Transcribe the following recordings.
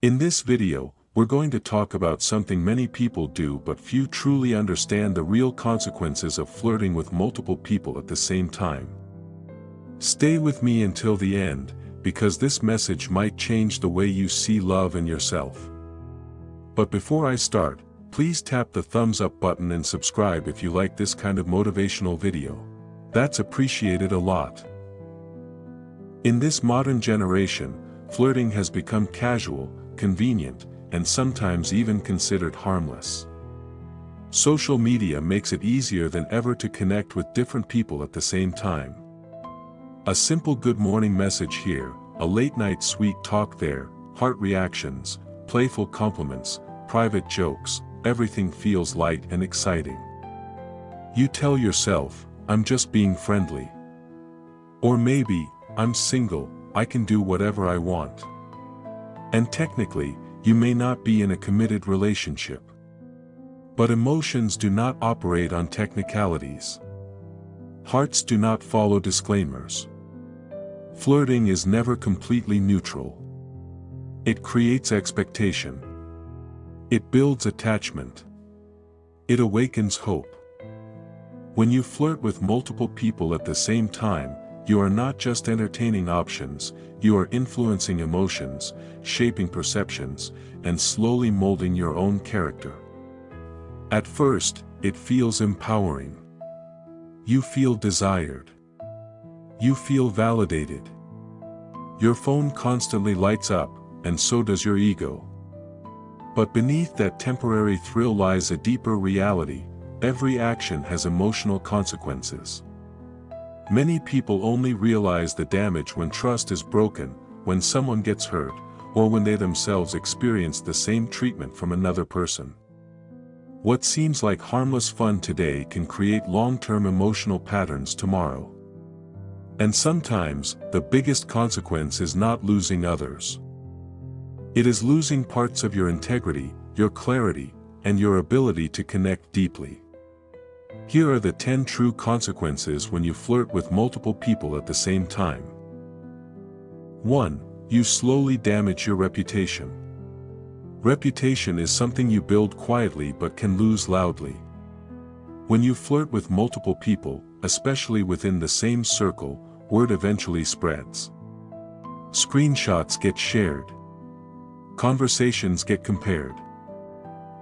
In this video, we're going to talk about something many people do but few truly understand: the real consequences of flirting with multiple people at the same time. Stay with me until the end, because this message might change the way you see love and yourself. But before I start, please tap the thumbs up button and subscribe if you like this kind of motivational video. That's appreciated a lot. In this modern generation, flirting has become casual, convenient, and sometimes even considered harmless. Social media makes it easier than ever to connect with different people at the same time. A simple good morning message here, a late night sweet talk there, heart reactions, playful compliments, private jokes, everything feels light and exciting. You tell yourself, I'm just being friendly. Or maybe, I'm single, I can do whatever I want. And technically, you may not be in a committed relationship. But emotions do not operate on technicalities. Hearts do not follow disclaimers. Flirting is never completely neutral. It creates expectation. It builds attachment. It awakens hope. When you flirt with multiple people at the same time, you are not just entertaining options, you are influencing emotions, shaping perceptions, and slowly molding your own character. At first, it feels empowering. You feel desired. You feel validated. Your phone constantly lights up, and so does your ego. But beneath that temporary thrill lies a deeper reality: every action has emotional consequences. Many people only realize the damage when trust is broken, when someone gets hurt, or when they themselves experience the same treatment from another person. What seems like harmless fun today can create long-term emotional patterns tomorrow. And sometimes, the biggest consequence is not losing others. It is losing parts of your integrity, your clarity, and your ability to connect deeply. Here are the 10 true consequences when you flirt with multiple people at the same time. 1. You slowly damage your reputation. Reputation is something you build quietly but can lose loudly. When you flirt with multiple people, especially within the same circle, word eventually spreads. Screenshots get shared. Conversations get compared.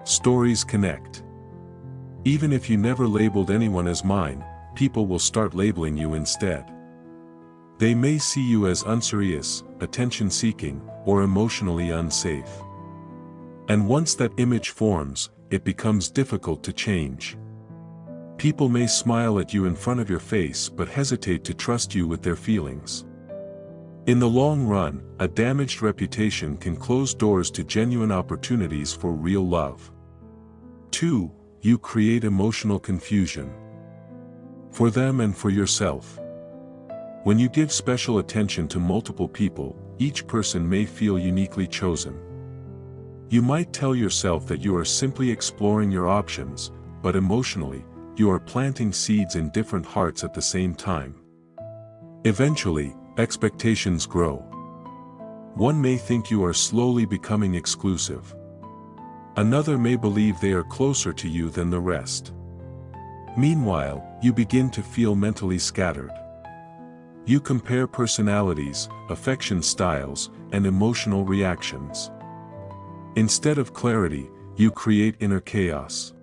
Stories connect. Even if you never labeled anyone as mine, people will start labeling you instead. They may see you as unserious, attention-seeking, or emotionally unsafe. And once that image forms, it becomes difficult to change. People may smile at you in front of your face but hesitate to trust you with their feelings. In the long run, a damaged reputation can close doors to genuine opportunities for real love. 2. You create emotional confusion. For them and for yourself. When you give special attention to multiple people, each person may feel uniquely chosen. You might tell yourself that you are simply exploring your options, but emotionally, you are planting seeds in different hearts at the same time. Eventually, expectations grow. One may think you are slowly becoming exclusive. Another may believe they are closer to you than the rest. Meanwhile, you begin to feel mentally scattered. You compare personalities, affection styles, and emotional reactions. Instead of clarity, you create inner chaos.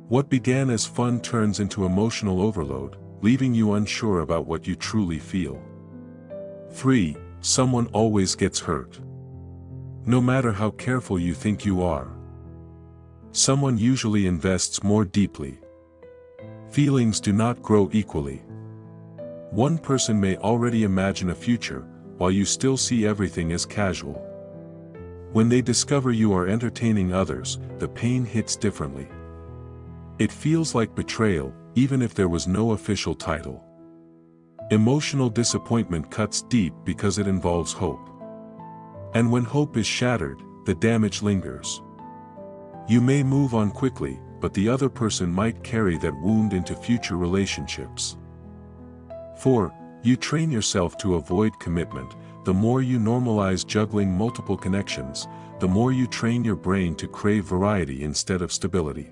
What began as fun turns into emotional overload, leaving you unsure about what you truly feel. 3. Someone always gets hurt. No matter how careful you think you are, someone usually invests more deeply. Feelings do not grow equally. One person may already imagine a future, while you still see everything as casual. When they discover you are entertaining others, the pain hits differently. It feels like betrayal, even if there was no official title. Emotional disappointment cuts deep because it involves hope. And when hope is shattered, the damage lingers. You may move on quickly, but the other person might carry that wound into future relationships. 4. You train yourself to avoid commitment, the more you normalize juggling multiple connections, the more you train your brain to crave variety instead of stability.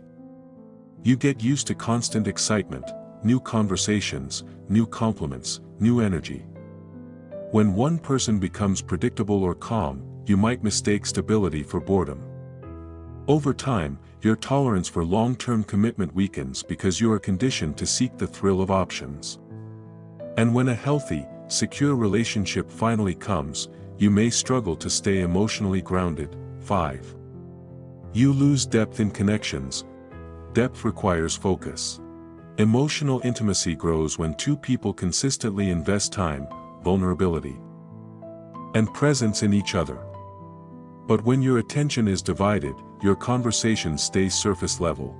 You get used to constant excitement, new conversations, new compliments, new energy. When one person becomes predictable or calm, you might mistake stability for boredom. Over time, your tolerance for long-term commitment weakens because you are conditioned to seek the thrill of options. And when a healthy, secure relationship finally comes, you may struggle to stay emotionally grounded. 5. You lose depth in connections. Depth requires focus. Emotional intimacy grows when two people consistently invest time, vulnerability, and presence in each other. But when your attention is divided, your conversations stay surface level.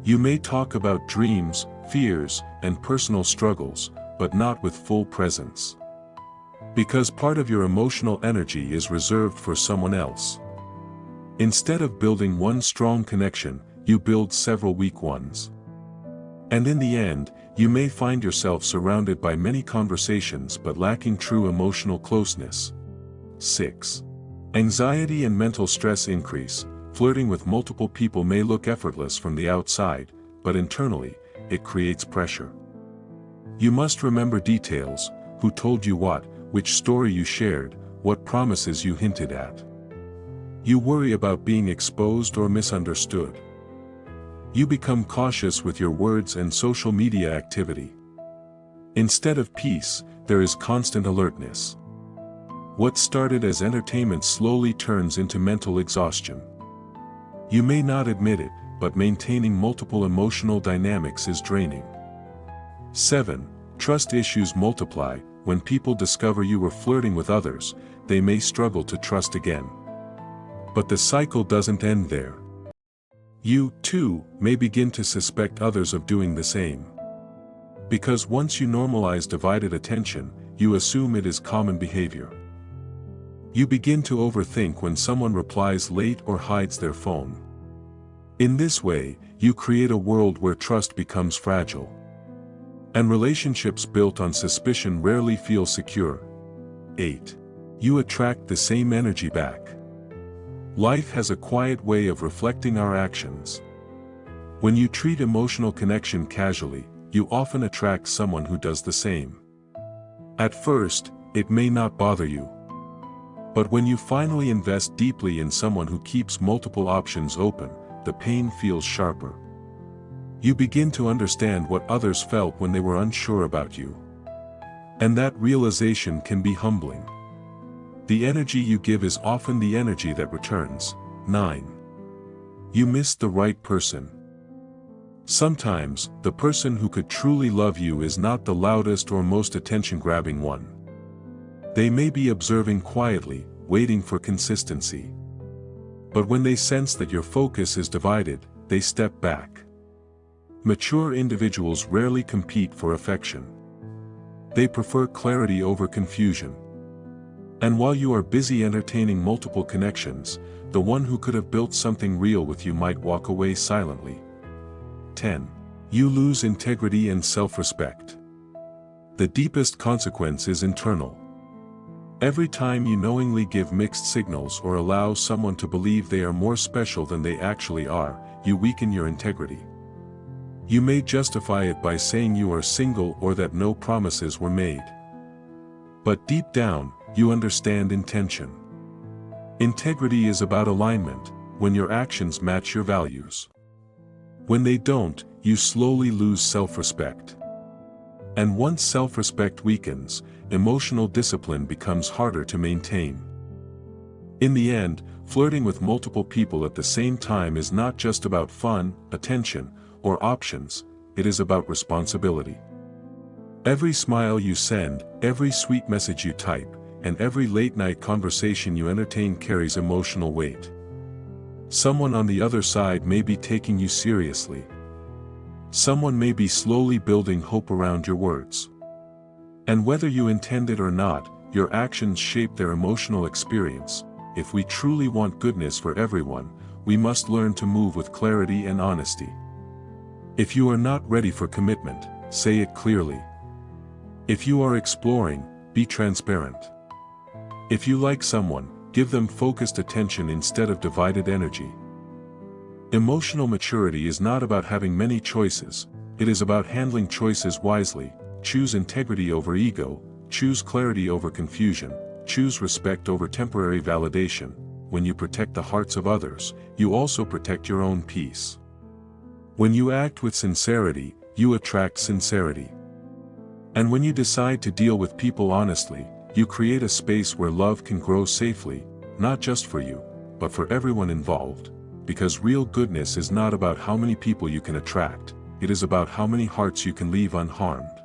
You may talk about dreams, fears, and personal struggles, but not with full presence. Because part of your emotional energy is reserved for someone else. Instead of building one strong connection, you build several weak ones. And in the end, you may find yourself surrounded by many conversations but lacking true emotional closeness. 6. Anxiety and mental stress increase. Flirting with multiple people may look effortless from the outside, but internally, it creates pressure. You must remember details: who told you what, which story you shared, what promises you hinted at. You worry about being exposed or misunderstood. You become cautious with your words and social media activity. Instead of peace, there is constant alertness. What started as entertainment slowly turns into mental exhaustion. You may not admit it, but maintaining multiple emotional dynamics is draining. 7. Trust issues multiply. When people discover you were flirting with others, they may struggle to trust again. But the cycle doesn't end there. You, too, may begin to suspect others of doing the same. Because once you normalize divided attention, you assume it is common behavior. You begin to overthink when someone replies late or hides their phone. In this way, you create a world where trust becomes fragile. And relationships built on suspicion rarely feel secure. 8. You attract the same energy back. Life has a quiet way of reflecting our actions. When you treat emotional connection casually, you often attract someone who does the same. At first, it may not bother you. But when you finally invest deeply in someone who keeps multiple options open, the pain feels sharper. You begin to understand what others felt when they were unsure about you. And that realization can be humbling. The energy you give is often the energy that returns. 9. You missed the right person. Sometimes, the person who could truly love you is not the loudest or most attention-grabbing one. They may be observing quietly, waiting for consistency. But when they sense that your focus is divided, they step back. Mature individuals rarely compete for affection. They prefer clarity over confusion. And while you are busy entertaining multiple connections, the one who could have built something real with you might walk away silently. 10. You lose integrity and self-respect. The deepest consequence is internal. Every time you knowingly give mixed signals or allow someone to believe they are more special than they actually are, you weaken your integrity. You may justify it by saying you are single or that no promises were made. But deep down, you understand intention. Integrity is about alignment, when your actions match your values. When they don't, you slowly lose self-respect. And once self-respect weakens, emotional discipline becomes harder to maintain. In the end, flirting with multiple people at the same time is not just about fun, attention, or options, it is about responsibility. Every smile you send, every sweet message you type, and every late-night conversation you entertain carries emotional weight. Someone on the other side may be taking you seriously. Someone may be slowly building hope around your words. And whether you intend it or not, your actions shape their emotional experience. If we truly want goodness for everyone, we must learn to move with clarity and honesty. If you are not ready for commitment, say it clearly. If you are exploring, be transparent. If you like someone, give them focused attention instead of divided energy. Emotional maturity is not about having many choices, it is about handling choices wisely. Choose integrity over ego, choose clarity over confusion, choose respect over temporary validation. When you protect the hearts of others, you also protect your own peace. When you act with sincerity, you attract sincerity. And when you decide to deal with people honestly, you create a space where love can grow safely, not just for you, but for everyone involved. Because real goodness is not about how many people you can attract, it is about how many hearts you can leave unharmed.